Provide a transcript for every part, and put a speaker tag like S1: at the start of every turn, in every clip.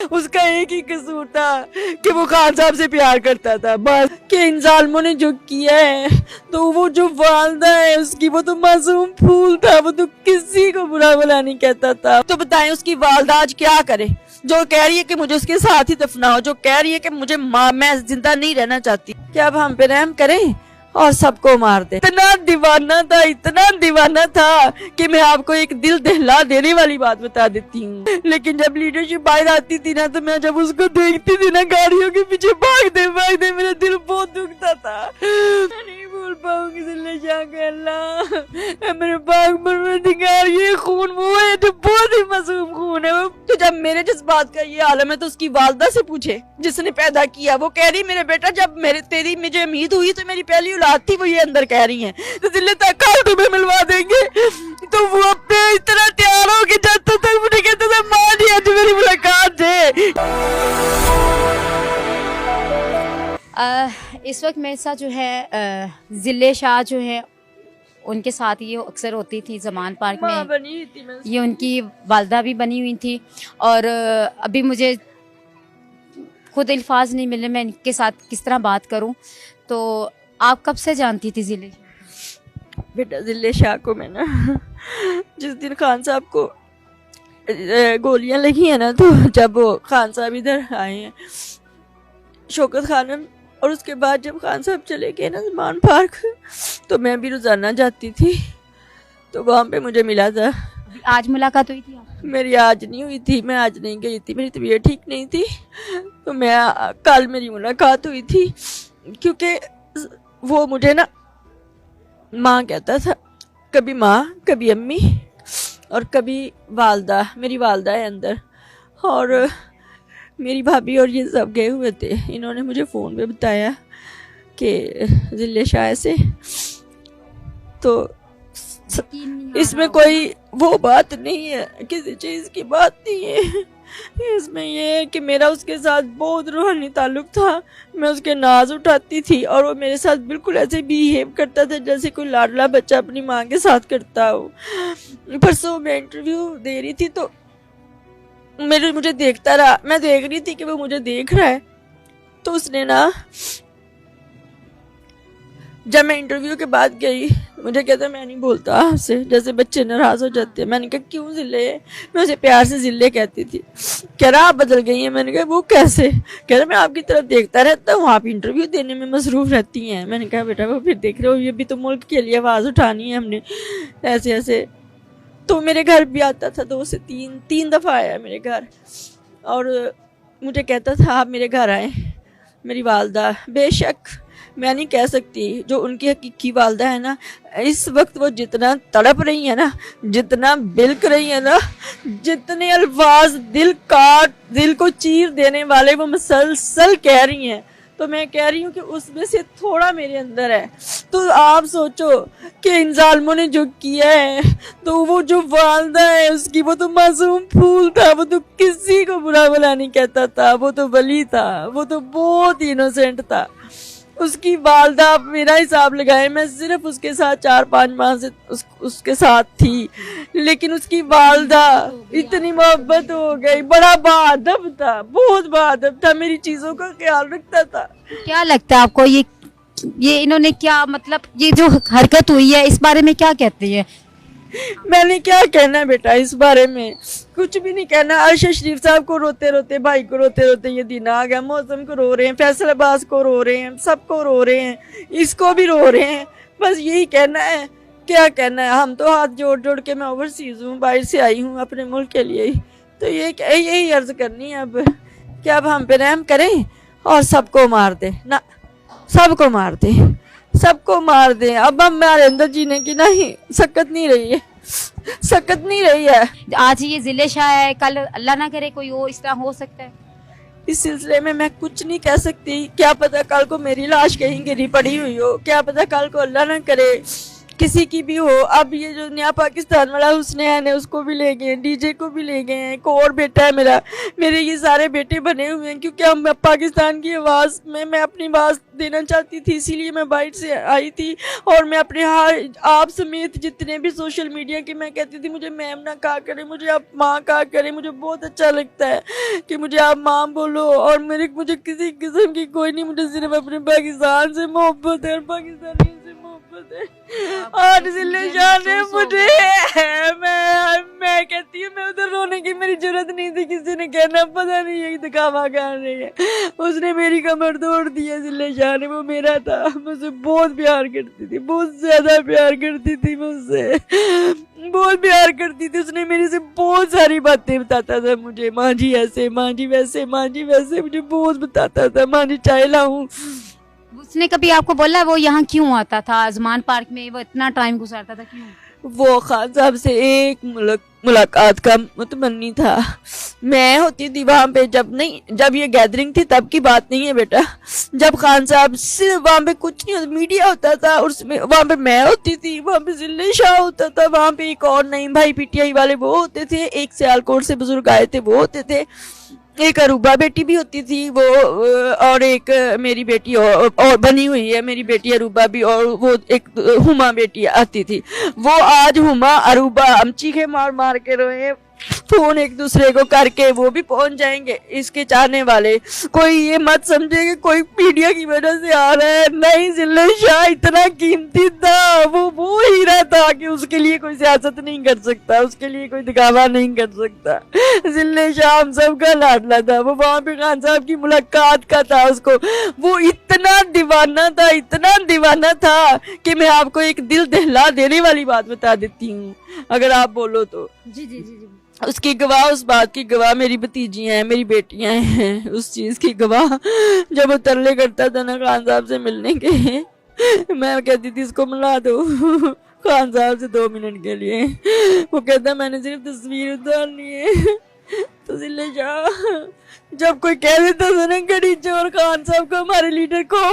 S1: اس کا ایک ہی قصور تھا کہ وہ خان صاحب سے پیار کرتا تھا بس، کہ ان ظالموں نے جو کیا ہے تو وہ جو والدہ ہے اس کی، وہ تو معصوم پھول تھا، وہ تو کسی کو برا بھلا نہیں کہتا تھا۔ تو بتائیں اس کی والدہ آج کیا کرے، جو کہہ رہی ہے کہ مجھے اس کے ساتھ ہی دفناؤ، جو کہہ رہی ہے کہ مجھے میں زندہ نہیں رہنا چاہتی، کیا اب ہم پہ رحم کریں اور سب کو مار دے؟ اتنا دیوانہ تھا کہ میں آپ کو ایک دل دہلا دینے والی بات بتا دیتی ہوں، لیکن جب لیڈرشپ باہر آتی تھی نا تو میں جب اس کو دیکھتی تھی نا گاڑیوں کے پیچھے بھاگتے میرا دل بہت دکھتا تھا۔ میں نہیں بھول پاؤں گی ذلِ شاہ کہ اللہ میرے پاک پروردگار، یہ خون وہ ہے جو بہت ہی معصوم خون ہے۔ تو جب میرے جذبات کا یہ عالم ہے تو اس کی والدہ سے پوچھے جس نے پیدا کیا، وہ کہہ رہی میرے بیٹا جب تیری مجھے امید ہوئی تو میری پہلی اولاد تھی، وہ یہ اندر کہہ رہی ہیں تو ذلِ تقال تمہیں ملوا دیں گے۔ تو وہ اپنے اتنا تیار ہو کے جاتا تھا، مجھے کہتا تھا ماں جی آج میری ملاقات ہے۔
S2: اس وقت میرے ساتھ جو ہے ذلِ شاہ جو ہے ان کے ساتھ یہ اکثر ہوتی تھی زمان پارک
S1: ماں
S2: میں،
S1: بنی ہوئی تھی میں،
S2: یہ ان کی والدہ بھی بنی ہوئی تھی، اور ابھی مجھے خود الفاظ نہیں ملے میں ان کے ساتھ کس طرح بات کروں۔ تو آپ کب سے جانتی تھی ذلِ شاہ؟
S1: بیٹا ذلِ شاہ کو میں نا جس دن خان صاحب کو گولیاں لگی ہیں نا، تو جب وہ خان صاحب ادھر آئے ہیں شوکت خانم، اور اس کے بعد جب خان صاحب چلے گئے نا زمان پارک، تو میں بھی روزانہ جاتی تھی، تو وہاں پہ مجھے ملا تھا۔
S2: آج ملاقات ہوئی تھی آپ؟
S1: میری آج نہیں ہوئی تھی، میں آج نہیں گئی تھی، میری طبیعت ٹھیک نہیں تھی، تو میں کل میری ملاقات ہوئی تھی، کیونکہ وہ مجھے نا ماں کہتا تھا، کبھی ماں کبھی امی اور کبھی والدہ، میری والدہ ہے اندر، اور میری بھابھی اور یہ سب گئے ہوئے تھے، انہوں نے مجھے فون پہ بتایا کہ ذلِ شاہ سے، تو اس میں کوئی وہ بات نہیں ہے، کسی چیز کی بات نہیں ہے، اس میں یہ ہے کہ میرا اس کے ساتھ بہت روحانی تعلق تھا، میں اس کے ناز اٹھاتی تھی اور وہ میرے ساتھ بالکل ایسے بیہیو کرتا تھا جیسے کوئی لاڈلا بچہ اپنی ماں کے ساتھ کرتا ہو۔ پرسوں میں انٹرویو دے رہی تھی تو مجھے دیکھتا رہا، میں دیکھ رہی تھی کہ وہ مجھے دیکھ رہا ہے، تو اس نے نا جب میں انٹرویو کے بعد گئی مجھے کہتا میں نہیں بولتا آپ سے، جیسے بچے ناراض ہو جاتے ہیں۔ میں نے کہا کیوں ذلے؟ میں اسے پیار سے ذلے کہتی تھی۔ کہہ رہا آپ بدل گئی ہیں۔ میں نے کہا وہ کیسے؟ کہہ رہا میں آپ کی طرف دیکھتا رہتا ہوں، آپ انٹرویو دینے میں مصروف رہتی ہیں۔ میں نے کہا بیٹا وہ پھر دیکھ رہے ہو، یہ بھی تو ملک کے لیے آواز اٹھانی ہے ہم نے، ایسے ایسے۔ تو میرے گھر بھی آتا تھا، 2 سے 3 دفعہ آیا میرے گھر، اور مجھے کہتا تھا آپ میرے گھر آئیں۔ میری والدہ بے شک میں نہیں کہہ سکتی، جو ان کی حقیقی والدہ ہے نا، اس وقت وہ جتنا تڑپ رہی ہیں نا، جتنا بلک رہی ہیں نا، جتنے الفاظ دل کو چیر دینے والے وہ مسلسل کہہ رہی ہیں، تو میں کہہ رہی ہوں کہ اس میں سے تھوڑا میرے اندر ہے۔ تو آپ سوچو کہ ان ظالموں نے جو کیا ہے، تو وہ جو والدہ ہے اس کی، وہ تو معصوم پھول تھا، وہ تو کسی کو برا بھلا نہیں کہتا تھا، وہ تو ولی تھا، وہ تو بہت انوسینٹ تھا۔ اس کی والدہ، آپ میرا حساب لگائیں، میں صرف اس کے ساتھ 4-5 ماہ سے اس کے ساتھ تھی، لیکن اس کی والدہ اتنی محبت ہو گئی، بڑا باادب تھا، بہت باادب تھا، میری چیزوں کا خیال رکھتا تھا۔
S2: کیا لگتا ہے آپ کو یہ انہوں نے کیا، مطلب یہ جو حرکت ہوئی ہے اس بارے میں کیا کہتے ہیں؟
S1: میں نے کیا کہنا ہے بیٹا اس بارے میں، کچھ بھی نہیں کہنا۔ عائشہ شریف صاحب کو روتے روتے، بھائی کو روتے روتے یہ دن آ گیا، موسم کو رو رہے ہیں، فیصل عباس کو رو رہے ہیں، سب کو رو رہے ہیں، اس کو بھی رو رہے ہیں، بس یہی کہنا ہے۔ کیا کہنا ہے؟ ہم تو ہاتھ جوڑ جوڑ کے، میں اوورسیز ہوں، باہر سے آئی ہوں اپنے ملک کے لیے، تو یہی عرض کرنی ہے اب کہ اب ہم پہ رحم کریں اور سب کو مار دیں، نہ سب کو مار دیں، سب کو مار دیں۔ اب ہمارے اندر جینے کی نہیں سکت نہیں رہی ہے، سکت نہیں رہی ہے۔
S2: آج یہ ذلِ شاہ ہے، کل اللہ نہ کرے کوئی اس طرح ہو سکتا ہے۔
S1: اس سلسلے میں کچھ نہیں کہہ سکتی، کیا پتہ کل کو میری لاش کہیں گری پڑی ہوئی ہو، کیا پتہ کل کو اللہ نہ کرے کسی کی بھی ہو. اب یہ جو نیا پاکستان والا حسنین ہے اس کو بھی لے گئے ہیں, ڈی جے کو بھی لے گئے ہیں, ایک اور بیٹا ہے میرا. میرے یہ سارے بیٹے بنے ہوئے ہیں کیونکہ ہم پاکستان کی آواز میں اپنی آواز دینا چاہتی تھی, اسی لیے میں باہر سے آئی تھی. اور میں اپنے آپ سمیت جتنے بھی سوشل میڈیا کے میں کہتی تھی مجھے میم نہ کہا کرے, مجھے آپ ماں کہا کرے. مجھے بہت اچھا لگتا ہے کہ مجھے آپ ماں بولو, اور مجھے کسی قسم کی کوئی نہیں, مجھے صرف اپنے پاکستان سے محبت ہے اور پاکستانیوں سے محبت ہے. اور ذلے شاہ نے مجھے, میں کہتی ہوں میں ادھر رونے کی میری ضرورت نہیں تھی, کسی نے کہنا پتہ نہیں یہ دکھاوا کر رہی ہے. اس نے میری کمر توڑ دی ہے ذلے شاہ نے, وہ میرا تھا, مجھے بہت پیار کرتی تھی, بہت زیادہ پیار کرتی تھی, مجھ سے بہت پیار کرتی تھی. اس نے میرے سے بہت ساری باتیں بتاتا تھا مجھے, ماں جی ایسے, ماں جی ویسے, ماں جی ویسے, مجھے بہت بتاتا تھا. ماں جی چائے لاؤں.
S2: اس نے کبھی آپ کو بولا وہ یہاں کیوں آتا تھا, آزمان پارک میں وہ اتنا ٹائم گزارتا تھا, کیوں؟
S1: وہ خان صاحب سے ایک ملاقات کا متمنی تھا. میں ہوتی تھی وہاں پہ, جب یہ گیدرنگ تھی تب کی بات نہیں ہے بیٹا, جب خان صاحب صرف وہاں پہ کچھ نہیں ہوتا, میڈیا ہوتا تھا, اور اس میں وہاں پہ میں ہوتی تھی, وہاں پہ ذلے شاہ ہوتا تھا, وہاں پہ ایک اور نعیم بھائی پی ٹی آئی والے وہ ہوتے تھے, ایک سیالکوٹ سے بزرگ آئے تھے وہ ہوتے تھے, ایک اروبا بیٹی بھی ہوتی تھی وہ, اور ایک میری بیٹی اور بنی ہوئی ہے میری بیٹی اروبا بھی, اور وہ ایک ہما بیٹی آتی تھی. وہ آج ہما اروبا ہم چیخے مار مار کے روئے, فون ایک دوسرے کو کر کے, وہ بھی پہنچ جائیں گے. اس کے چاہنے والے کوئی یہ مت سمجھے کہ کوئی میڈیا کی وجہ سے آ رہا ہے, نہیں. ذلے شاہ اتنا قیمتی تھا, وہ ہیرا تھا کہ اس کے لیے کوئی سیاست نہیں کر سکتا, اس کے لیے کوئی دکھاوا نہیں کر سکتا. ذلے شاہ ہم سب کا لاڈلا تھا. وہ وہاں پہ خان صاحب کی ملاقات کا تھا, اس کو وہ اتنا دیوانہ تھا, اتنا دیوانہ تھا کہ میں آپ کو ایک دل دہلا دینے والی بات بتا دیتی ہوں اگر آپ بولو تو.
S2: جی جی جی جی.
S1: اس کی گواہ, اس بات کی گواہ میری بھتیجیاں ہیں, میری بیٹیاں ہیں, اس چیز کی گواہ. جب وہ ترلے کرتا تھا نا خان صاحب سے ملنے کے, میں کہتی تھی اس کو ملا دو خان صاحب سے 2 منٹ کے لیے. وہ کہتا میں نے صرف تصویر اتارنی ہے. تو ذلے شاہ جب کوئی کہہ دیتا تھا نا گڑی چور خان صاحب کو, ہمارے لیڈر کو,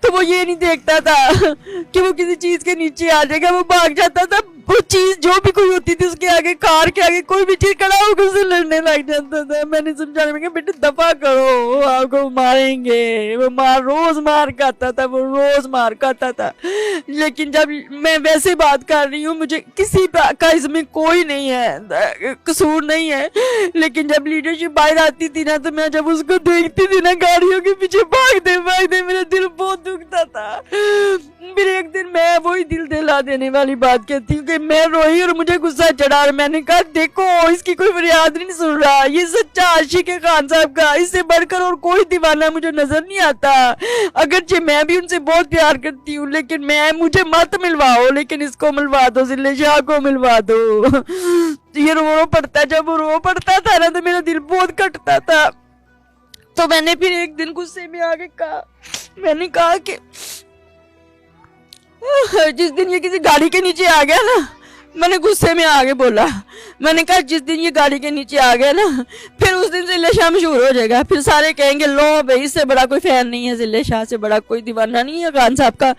S1: تو وہ یہ نہیں دیکھتا تھا کہ وہ کسی چیز کے نیچے آ جائے گا, وہ بھاگ جاتا تھا. وہ چیز جو بھی کوئی ہوتی تھی اس کے آگے, کار کے آگے کوئی بھی چیز کھڑا ہو کے اسے لڑنے لگ جاتا تھا. میں نے سمجھانے میں کہا بیٹے دفع کرو, آپ کو ماریں گے. وہ روز مار کھاتا تھا, وہ روز مار کھاتا تھا. لیکن جب میں ویسے بات کر رہی ہوں, مجھے کسی کا اس میں کوئی نہیں ہے, قصور نہیں ہے. لیکن جب لیڈرشپ باہر آتی تھی نا, تو میں جب اس کو دیکھتی تھی نا گاڑیوں کے پیچھے بھاگتے میرا دل بہت دکھتا تھا. پھر ایک دن میں وہی دل دہلا دینے والی بات کہتی ہوں کہ میں روئی اور مجھے غصہ چڑھا, اور میں نے کہا دیکھو اس کی کوئی فریاد نہیں سن رہا, یہ سچا عاشق ہے خان صاحب کا, اس سے بڑھ کر اور کوئی دیوانہ مجھے نظر نہیں آتا. اگرچہ میں بھی ان سے بہت پیار کرتی ہوں, لیکن مجھے مت ملواؤ, لیکن اس کو ملوا دو, ذلے شاہ کو ملوا دو. یہ رو پڑتا, جب وہ رو پڑتا تھا نا تو میرا دل بہت کٹتا تھا. تو میں نے پھر ایک دن غصے میں آ کے کہا, میں نے کہا کہ جس دن یہ کسی گاڑی کے نیچے آ گیا نا, میں نے غصے میں آگے بولا, میں نے کہا جس دن یہ گاڑی کے نیچے آ گیا نا, پھر اس دن ذلے شاہ مشہور ہو جائے گا. پھر سارے کہیں گے لو بھائی اس سے بڑا کوئی فین نہیں ہے, ذلے شاہ سے بڑا کوئی دیوانہ نہیں ہے خان صاحب کا.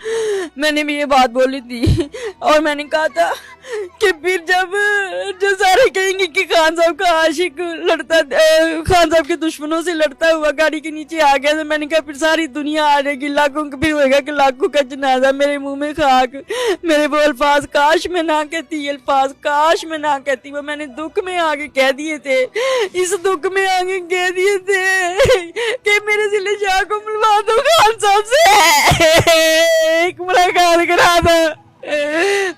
S1: میں نے بھی یہ بات بولی تھی. اور میں نے کہا تھا کہ پھر جو سارے کہیں گے کہ خان صاحب کا عاشق لڑتا, خان صاحب کے دشمنوں سے لڑتا ہوا گاڑی کے نیچے آ گیا, تو میں نے کہا پھر ساری دنیا آ جائے گی, لاکھوں پھر ہوئے گا کہ لاکھوں کا جنازہ, میرے منہ میں خاک. میرے وہ الفاظ کاش میں نہ کہتی, الفاظ کاش میں نہ کہتی, وہ میں نے دکھ میں آگے کہہ دیے تھے. اس دکھ میں آگے کہہ دیے تھے کہ میرے ذلے شاہ کو ملوا دو خان صاحب سے, ایک ملاقات کرا دو.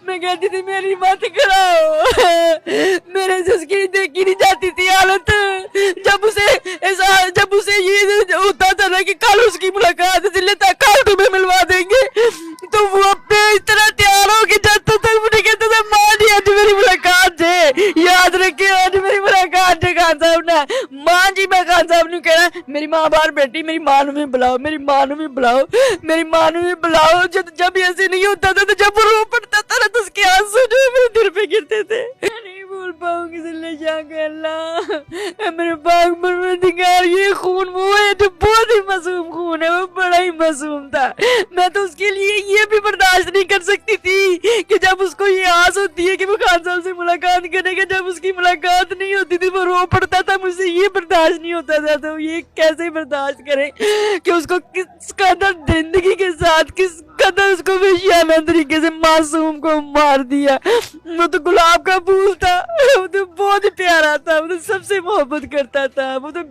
S1: میں کہتی تھی میری بات کراؤ, میرے سے اس کی دیکھی نہیں جاتی تھی حالت. جب اسے یہ ہوتا تھا نا کہ کل اس کی ملاقات ذلے تک کل تمہیں ملوا دیں گے, تو وہ اپنے اس طرح تیار ہو کے جاتا تھا. مجھے کہتا تھا ماں جی آج میری ملاقات ہے, یاد رکھے آج میری ملاقات ہے خان صاحب نے. ماں جی میں خان صاحب نے کہنا میری ماں باہر بیٹھی, میری ماں نے بھی بلاؤ, میری ماں نے بھی بلاؤ, میری ماں نے بھی بلاؤ. جب ایسے نہیں ہوتا تھا, تو جب وہ رو پڑتا تھا نا, تو اس کے آنسو جو میرے دل پہ گرتے تھے. نہیں بھول پاؤں گی ذلے شاہ کا. اللہ میرے پاک پروردگار, یہ خون وہ ہے جو بہت ہی معصوم خون ہے, وہ بڑا ہی معصوم تھا. میں تو اس کے لیے یہ بھی برداشت نہیں کر سکتی تھی کہ جب اس کو یہ آس ہوتی ہے کہ وہ خان صاحب سے ملاقات کرے گا, جب اس کی ملاقات نہیں ہوتی تھی وہ رو پڑتا تھا, مجھ سے یہ برداشت نہیں ہوتا تھا. تو یہ کیسے برداشت کرے کہ اس کو کس قدر زندگی کے ساتھ کس قدر اس کو وحشیانہ طریقے سے معصوم کو مار دیا. وہ تو گلاب کا پھول تھا, وہ تو بہت پیارا تھا, وہ تو سب سے محبت کرتا تھا, وہ تو